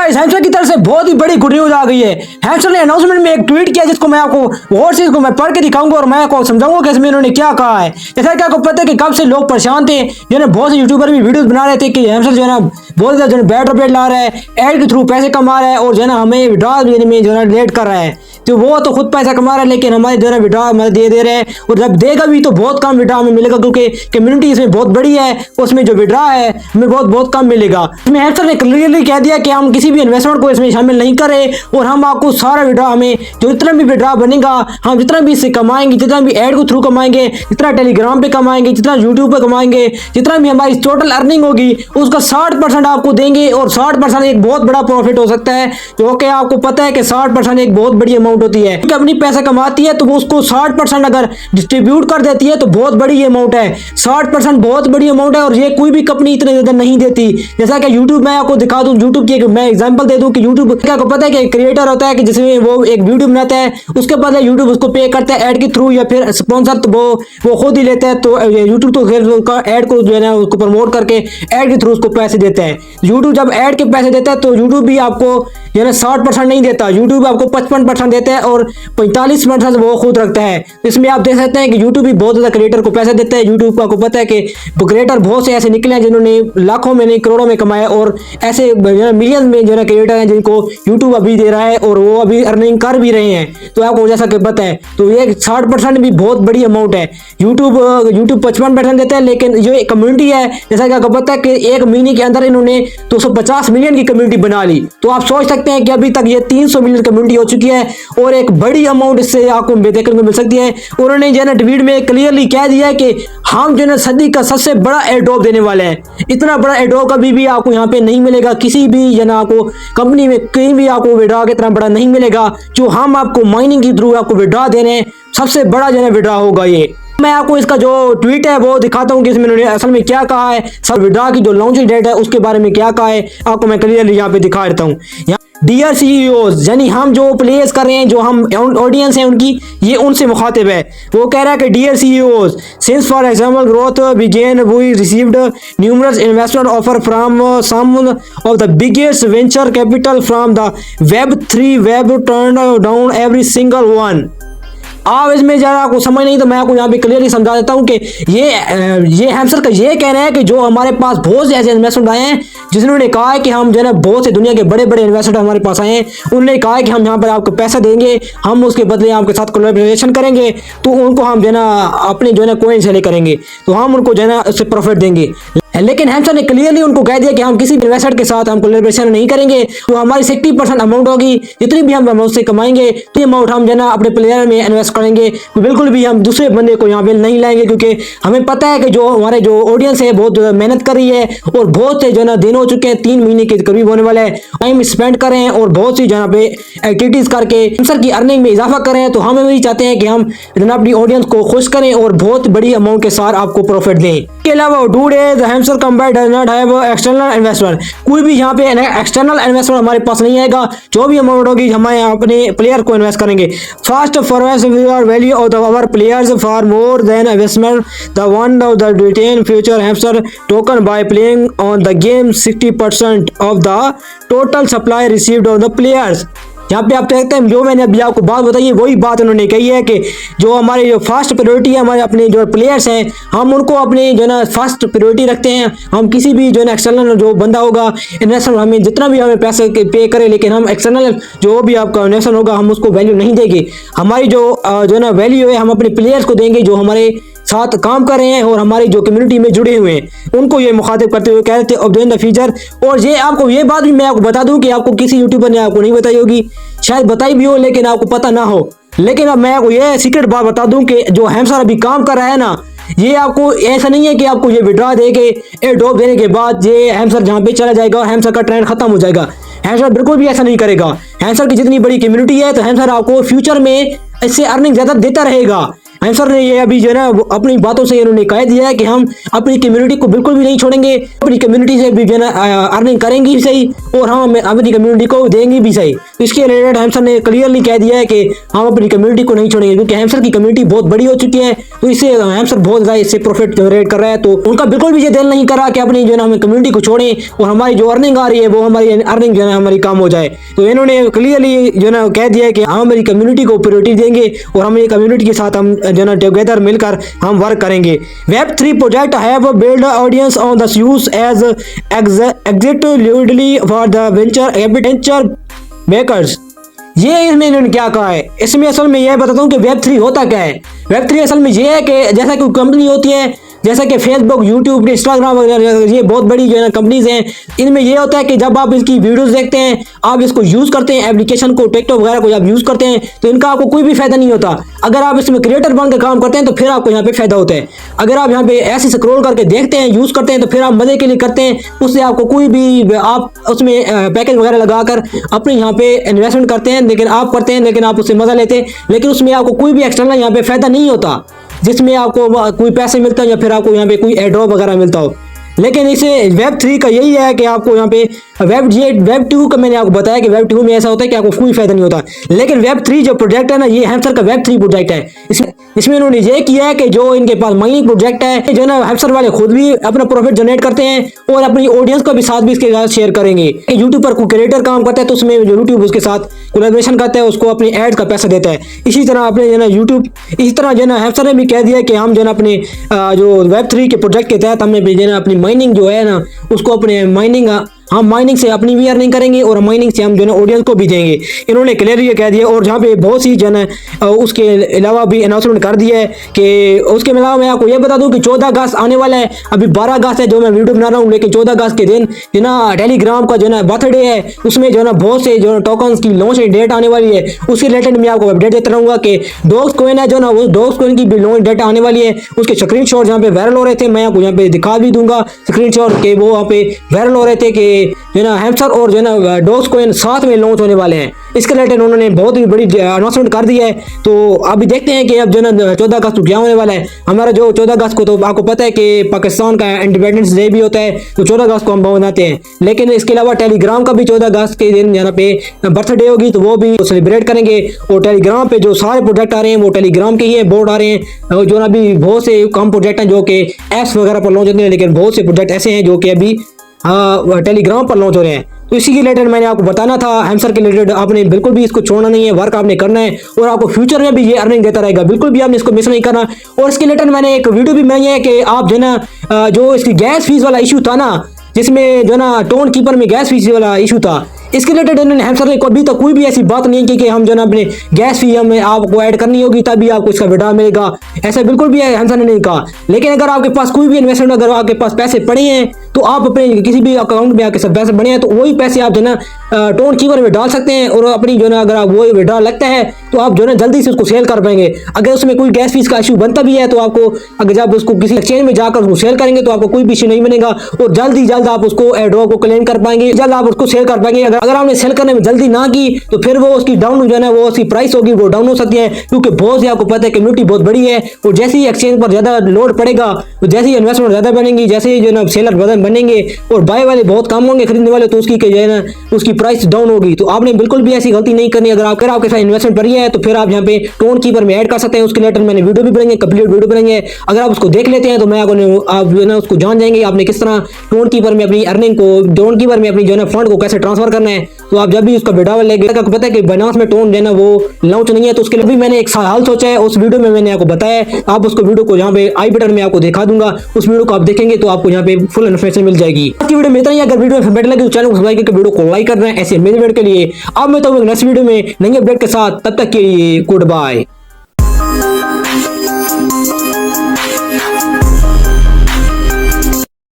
Guys hamster की तरफ से बहुत ही बड़ी गुड न्यूज आ गई है। हैमस्टर ने अनाउंसमेंट में एक ट्वीट किया जिसको मैं आपको और से इसको मैं पढ़ के दिखाऊंगा और मैं आपको समझाऊंगा कि इसमें इन्होंने क्या कहा है। जैसा कि आपको पता है कि कब से लोग परेशान थे, जो है बहुत से यूट्यूबर भी वीडियोस बना रहे थे कि हैमस्टर जो है ना बहुत ज्यादा बैड अपडेट ला रहा है, एड के थ्रू पैसे कमा रहा है और जो है ना हमें विड्रॉल देने में जो है लेट कर रहा है। तो वो तो खुद पैसा कमा रहा है लेकिन हमारे जो है विड्रॉल हमें दे रहे हैं और जब देगा भी तो बहुत कम विड्रॉल हमें मिलेगा क्योंकि कम्युनिटी इसमें बहुत बड़ी है, उसमें जो विड्रॉल है हमें बहुत कम मिलेगा। इसमें हैमस्टर ने क्लियरली कह दिया कि हम किसी भी इन्वेस्टमेंट को इसमें शामिल नहीं करें और हम आपको सारा विड्रॉ हमें जो जितना भी विड्रॉ बनेगा हम जितना भी इससे कमाएंगे, जितना भी ऐड के थ्रू कमाएंगे, जितना टेलीग्राम पे कमाएंगे, जितना यूट्यूब पे कमाएंगे, जितना भी हमारी टोटल अर्निंग होगी उसका 60% आपको देंगे और 60% एक बहुत बड़ा प्रॉफिट हो सकता है। जो कि आपको पता है कि 60% एक बहुत बड़ी अमाउंट होती है। कंपनी पैसा कमाती है तो वो उसको 60% अगर डिस्ट्रीब्यूट कर देती है तो बहुत बड़ी अमाउंट है। 60% बहुत बड़ी अमाउंट है और ये कोई भी कंपनी इतने ज्यादा नहीं देती। जैसा कि यूट्यूब मैं आपको दिखा दूं, यूट्यूब की मैं एग्जांपल दे दूं कि यूट्यूब क्या आपको पता है कि क्रिएटर होता है कि जिसमें वो एक वीडियो बनाता है, उसके बाद यूट्यूब उसको पे करता है ऐड के थ्रू या फिर स्पॉन्सर तो वो खुद ही लेता है। तो यूट्यूब तो फिर उसका ऐड को जो है ना उसको प्रमोट करके ऐड के थ्रू उसको पैसे देता है। यूट्यूब जब ऐड के पैसे देता है तो यूट्यूब भी आपको जो है ना 60% नहीं देता, यूट्यूब आपको 55% देता है और 45% वो खुद रखता है। इसमें आप देख सकते हैं कि यूट्यूब भी बहुत ज्यादा क्रिएटर को पैसे देता है। यूट्यूब को आपको पता है कि क्रिएटर बहुत से ऐसे निकले हैं जिन्होंने लाखों में नहीं करोड़ों में कमाया और ऐसे मिलियन में जो है क्रिएटर हैं जिनको यूट्यूब अभी दे रहा है और वो अभी अर्निंग कर भी रहे हैं। तो आपको जैसा कि पता है तो ये 60% भी बहुत बड़ी अमाउंट है। यूट्यूब 55% देता है लेकिन जो कम्युनिटी है जैसा कि आपको पता है कि एक महीने के अंदर इन्होंने 250 मिलियन की कम्युनिटी बना ली। तो आप सोच सकते हैं कि अभी तक ये 300 मिलियन कम्युनिटी हो चुकी है और एक बड़ी अमाउंट इससे आपको देखने को मिल सकती है। उन्होंने जो है ट्वीट में क्लियरली कह दिया है कि हम जो है सदी का सबसे बड़ा एयरड्रॉप देने वाले हैं। इतना बड़ा एयरड्रॉप कभी भी आपको यहाँ पे नहीं मिलेगा, किसी भी जो ना आपको कंपनी में कहीं भी आपको विड्रॉ इतना बड़ा नहीं मिलेगा जो हम आपको माइनिंग के थ्रू आपको विड्रॉ दे रहे हैं। सबसे बड़ा जो है विड्रॉ होगा ये। मैं आपको इसका जो ट्वीट है वो दिखाता हूँ कि इसमें उन्होंने असल में क्या कहा है, सब विड्रॉ की जो लॉन्चिंग डेट है उसके बारे में क्या कहा है आपको मैं क्लियरली यहाँ पे दिखा देता हूँ। डियर सीईओज, यानी हम जो प्लेस कर रहे हैं, जो हम ऑडियंस हैं उनकी, ये उनसे मुखातिब है। वो कह रहा है कि dear CEOs, since for example growth begin we received numerous investment offer from some of the biggest venture capital from the Web3 web turn down every single one. आप इसमें जरा आपको समझ नहीं तो मैं आपको यहाँ पे क्लियरली समझा देता हूँ कि ये हैमस्टर का ये कहना है कि जो हमारे पास बहुत से ऐसे इन्वेस्टमेंट आए हैं जिन्होंने कहा है कि हम जो है ना बहुत से दुनिया के बड़े बड़े इन्वेस्टर हमारे पास आए हैं, उन्होंने कहा है कि हम यहाँ पर आपको पैसा देंगे, हम उसके बदले आपके साथ कोलैबोरेशन करेंगे तो उनको हम जो है ना अपने जो है ना कोइन सेल करेंगे तो हम उनको जो है ना उससे प्रॉफिट देंगे। लेकिन हैमस्टर ने क्लियरली उनको कह दिया कि हम किसी भी इन्वेस्टर के साथ हम कोलैबोरेशन नहीं करेंगे। तो हमारी 60% अमाउंट होगी, जितनी भी हम अमाउंट से कमाएंगे तो ये अमाउंट हम जो है ना अपने प्लेयर में इन्वेस्ट करेंगे। बिल्कुल भी हम दूसरे बंदे को यहाँ पे नहीं लाएंगे क्योंकि हमें पता है कि जो हमारे जो ऑडियंस है बहुत मेहनत कर रही है और बहुत से जो है ना दिन हो चुके हैं, 3 महीने के करीब होने वाले हैं, टाइम स्पेंड कर रहे हैं और बहुत सी जगह पे एक्टिविटीज करके हैमस्टर की अर्निंग में इजाफा कर रहे हैं। तो हम भी चाहते हैं कि हम अपनी ऑडियंस को खुश करें और बहुत बड़ी अमाउंट के साथ आपको प्रॉफिट दें। इसके अलावा dude hamster combine does not have external investment, कोई भी यहाँ पे एक्सटर्नल इन्वेस्टमेंट हमारे पास नहीं आएगा। जो भी अमाउंट होगी हमारे अपने प्लेयर को इन्वेस्ट करेंगे। First forward value of our players for more than investment the one of the retain future hamster token by playing on the game 60% of the total supply received of the players। यहाँ पे आप देखते हैं जो मैंने अभी आपको बात बताई है वही बात उन्होंने कही है कि जो हमारी जो फर्स्ट प्रायोरिटी है हमारे अपने जो प्लेयर्स हैं हम उनको अपने जो है ना फर्स्ट प्रायोरिटी रखते हैं। हम किसी भी जो है ना एक्सटर्नल जो बंदा होगा इन्वेस्टर हमें जितना भी हमें पैसे पे करे लेकिन हम एक्सटर्नल जो भी आपका इन्वेस्टर होगा हम उसको वैल्यू नहीं देंगे। हमारी जो है ना वैल्यू है हम अपने प्लेयर्स को देंगे जो हमारे साथ काम कर रहे हैं और हमारी जो कम्युनिटी में जुड़े हुए हैं उनको ये मुखातिब करते हुए कह रहे थे ऑफ द फ्यूचर। और ये आपको ये बात भी मैं आपको बता दूं कि आपको किसी यूट्यूबर ने आपको नहीं बताई होगी, शायद बताई भी हो लेकिन आपको पता ना हो। लेकिन अब मैं आपको ये सीक्रेट बात बता दूं कि जो हैमस्टर अभी काम कर रहा है ना, ये आपको ऐसा नहीं है कि आपको ये विड्रॉ देके एयरड्रॉप देने के बाद ये हैमस्टर जहाँ पे चला जाएगा हैमस्टर का ट्रेंड खत्म हो जाएगा। हैमस्टर बिल्कुल भी ऐसा नहीं करेगा। हैमस्टर की जितनी बड़ी कम्युनिटी है तो हैमस्टर आपको फ्यूचर में इससे अर्निंग ज्यादा देता रहेगा। हैमस्टर ने ये अभी जो है ना अपनी बातों से इन्होंने कह दिया है कि हम अपनी कम्युनिटी को बिल्कुल भी नहीं छोड़ेंगे, अपनी कम्युनिटी से भी जो है ना अर्निंग करेंगे भी सही और हम अपनी कम्युनिटी को देंगे भी सही। तो इसके रिलेटेड हैमस्टर ने क्लियरली कह दिया है कि हम अपनी कम्युनिटी को नहीं छोड़ेंगे, क्योंकि हैमस्टर की कम्युनिटी बहुत बड़ी हो चुकी है। तो इससे हैमस्टर बहुत ज़्यादा इससे प्रॉफिट जनरेट कर रहा है। तो उनका बिल्कुल भी ये दिल नहीं कर रहा कि अपनी जो है ना हम कम्युनिटी को छोड़ें और हमारी जो अर्निंग आ रही है वो हमारी अर्निंग जो है ना हमारी कम हो जाए। तो इन्होंने क्लियरली जो है ना कह दिया है कि हम हमारी कम्युनिटी को प्रायोरिटी देंगे और हमारी कम्युनिटी के साथ हम जो है ना टुगेदर मिलकर हम वर्क करेंगे। Web3 project have build audience on the use edge exit लीडली फॉर द वेंचर मेकर्स। ये इसमें इन्होंने क्या कहा है, इसमें असल में यह बताता हूँ कि Web3 होता क्या है। Web3 असल में ये है कि जैसा कोई कंपनी होती है, जैसा कि फेसबुक, यूट्यूब, इंस्टाग्राम वगैरह, ये बहुत बड़ी जो है ना कंपनीज हैं। इनमें ये होता है कि जब आप इसकी वीडियोस देखते हैं, आप इसको यूज़ करते हैं, एप्लीकेशन को, टिकटॉक वगैरह को आप यूज़ करते हैं, तो इनका आपको कोई भी फायदा नहीं होता। अगर आप इसमें क्रिएटर बन के काम करते हैं तो फिर आपको यहाँ पे फायदा होता है। अगर आप यहाँ पे ऐसे स्क्रॉल करके देखते हैं, यूज़ करते हैं, तो फिर आप मजे के लिए करते हैं, उससे आपको कोई भी आप उसमें पैकेज वगैरह लगाकर अपने यहाँ पे इन्वेस्टमेंट करते हैं, लेकिन आप करते हैं, लेकिन आप उससे मजा लेते हैं, लेकिन उसमें आपको कोई भी एक्सटर्नल यहाँ पे फायदा नहीं होता जिसमें आपको कोई पैसे मिलता है या फिर आपको यहाँ पे कोई एयर ड्रॉप वगैरह मिलता हो। लेकिन इसे Web3 का यही है कि आपको यहाँ पे Web2 का मैंने आपको बताया कि Web2 में ऐसा होता है कि आपको कोई फायदा नहीं होता। लेकिन Web3 जो प्रोजेक्ट है ना, ये हैमस्टर का Web3 प्रोजेक्ट है। इसमें इन्होंने ये किया है कि जो इनके पास माइनिंग प्रोजेक्ट है, जो ना हैमस्टर वाले खुद भी अपना प्रॉफिट जनरेट करते हैं और अपनी ऑडियंस को भी साथ भी इसके साथ शेयर करेंगे। यूट्यूब पर कोई क्रिएटर काम करता है तो उसमें जो यूट्यूब उसके साथ कोलैबोरेशन करता है, उसको अपनी एड का पैसा देता है। इसी तरह अपने जो ना यूट्यूब, इसी तरह जो ना हैमस्टर ने भी कह दिया कि हम जो ना अपने जो Web3 के प्रोजेक्ट के तहत हमने भी जो ना अपनी माइनिंग जो है ना उसको अपने माइनिंग, हम माइनिंग से अपनी भी अर्निंग करेंगे और माइनिंग से हम जो है ऑडियंस को भी देंगे। इन्होंने क्लियरली ये कह दिया। और जहाँ पे बहुत सी जो है उसके अलावा भी अनाउंसमेंट कर दिया है कि उसके अलावा मैं आपको ये बता दूं कि 14 अगस्त आने वाला है। अभी 12 अगस्त है जो मैं वीडियो बना रहा हूँ, लेकिन 14 अगस्त के दिन जो ना टेलीग्राम का जो ना बर्थडे है, उसमें जो ना बहुत से जो टोकन्स की लॉन्च डेट आने वाली है। उसके रिलेटेड मैं आपको अपडेट देता रहूँगा कि डॉक्स कॉइन है जो ना, वो डॉक्स कॉइन की भी लॉन्च डेट आने वाली है। उसके स्क्रीन शॉट जहाँ पे वायरल हो रहे थे, मैं आपको यहाँ पे दिखा भी दूंगा स्क्रीन शॉट के, वो वहाँ पे वायरल हो रहे थे कि जो ना हैमस्टर और जो ना डॉक्स कॉइन साथ में लॉन्च होने वाले हैं। इसके रिलेटेड उन्होंने बहुत ही बड़ी अनाउंसमेंट कर दी है। तो अभी देखते हैं कि अब जो ना 14 अगस्त को क्या होने वाला है। हमारा जो 14 अगस्त को तो आपको पता है कि पाकिस्तान का इंडिपेंडेंस डे भी होता है, तो 14 अगस्त को हम मनाते हैं। लेकिन इसके अलावा टेलीग्राम का भी 14 अगस्त के दिन यहाँ पे बर्थडे होगी, तो वो भी सेलिब्रेट करेंगे। और टेलीग्राम पे जो सारे प्रोजेक्ट आ रहे हैं वो टेलीग्राम के ही बोर्ड आ रहे हैं। जो ना अभी बहुत से कम प्रोजेक्ट हैं जो कि एप्स वगैरह पर लॉन्च होते हैं, लेकिन बहुत से प्रोजेक्ट ऐसे हैं जो कि अभी टेलीग्राम पर लॉन्च हो रहे हैं। तो इसी के रिलेटेड मैंने आपको बताना था। हैमस्टर के रिलेटेड आपने बिल्कुल भी इसको छोड़ना नहीं है, वर्क आपने करना है और आपको फ्यूचर में भी ये अर्निंग देता रहेगा। बिल्कुल भी आपने इसको मिस नहीं करना। और इसके रिलेटेड मैंने एक वीडियो भी बनाई है कि आप जो ना जो इसकी गैस फीस वाला इशू था ना, जिसमें जो ना टोन कीपर में गैस फीस वाला इशू था, इसके रिलेटेड हैमस्टर ने अभी तक कोई भी ऐसी बात नहीं की कि हम जो ना अपने गैस फी हमें आपको ऐड करनी होगी तभी आपको इसका विड्रॉ मिलेगा। ऐसा बिल्कुल भी हैमस्टर ने नहीं कहा। लेकिन अगर आपके पास कोई भी इन्वेस्टमेंट, अगर आपके पास पैसे पड़े हैं तो आप अपने किसी भी अकाउंट में आपके सब पैसे बने हैं तो वही पैसे आप जो ना टोन कीपर में डाल सकते हैं और अपनी जो ना अगर आप वही विड्रॉ लगता है तो आप जो ना जल्दी से उसको सेल कर पाएंगे। अगर उसमें कोई गैस फीस का इशू बनता भी है तो आपको, अगर जब उसको किसी एक्सचेंज में जाकर उसको सेल करेंगे तो आपको कोई भी इशू नहीं बनेगा और जल्द ही जल्द आप उसको एयरड्रॉप को क्लेम कर पाएंगे, जल्द आप उसको सेल कर पाएंगे। अगर आपने सेल करने में जल्दी ना की तो फिर वो उसकी डाउन जो है वो उसकी प्राइस होगी वो डाउन हो सकती है, क्योंकि बहुत से आपको पता है कम्युनिटी बहुत बड़ी है और जैसे ही एक्सचेंज पर ज्यादा लोड पड़ेगा तो जैसे ही इन्वेस्टमेंट ज्यादा बनेगी, जैसे ही जो ना सेलर बनेंगे और बाय वाले बहुत कम होंगे खरीदने वाले, तो उसकी जो है ना उसकी प्राइस डाउन होगी। तो आपने बिल्कुल भी ऐसी गलती नहीं करनी। अगर आपके साथ इन्वेस्टमेंट पड़ी है तो फिर आप यहाँ पे टोन कीपर में ऐड कर सकते हैं। उसके रिलेटेड मैंने वीडियो भी बनाएंगे, कंप्लीट वीडियो बनाएंगे। अगर आप उसको देख लेते हैं तो मैं आप जो है ना उसको जान जाएंगे आपने किस तरह टोन कीपर में अपनी अर्निंग को, टोन कीपर में अपनी जो है फंड को कैसे ट्रांसफर करना है। तो आप जब भी उसका विड्रॉ लेंगे, आपको पता है कि बाइनेंस में टोन जो है ना वो लॉन्च नहीं है, तो उसके लिए भी मैंने एक हल सोचा है। उस वीडियो में मैंने आपको बताया, आप उसको वीडियो को यहाँ पे आई बटन में आपको दिखा दूंगा, उस वीडियो को आप देखेंगे तो आपको यहाँ पे फुल इन्फॉर्मेशन मिल जाएगी। आज की वीडियो में इतना ही। अगर वीडियो बेटर लगे तो चैनल को सब्सक्राइब करके वीडियो को लाइक करना है ऐसे मेरे वीडियो के लिए। अब मैं तो नेक्स्ट वीडियो में नई अपडेट के साथ, तब तक के लिए गुड बाय।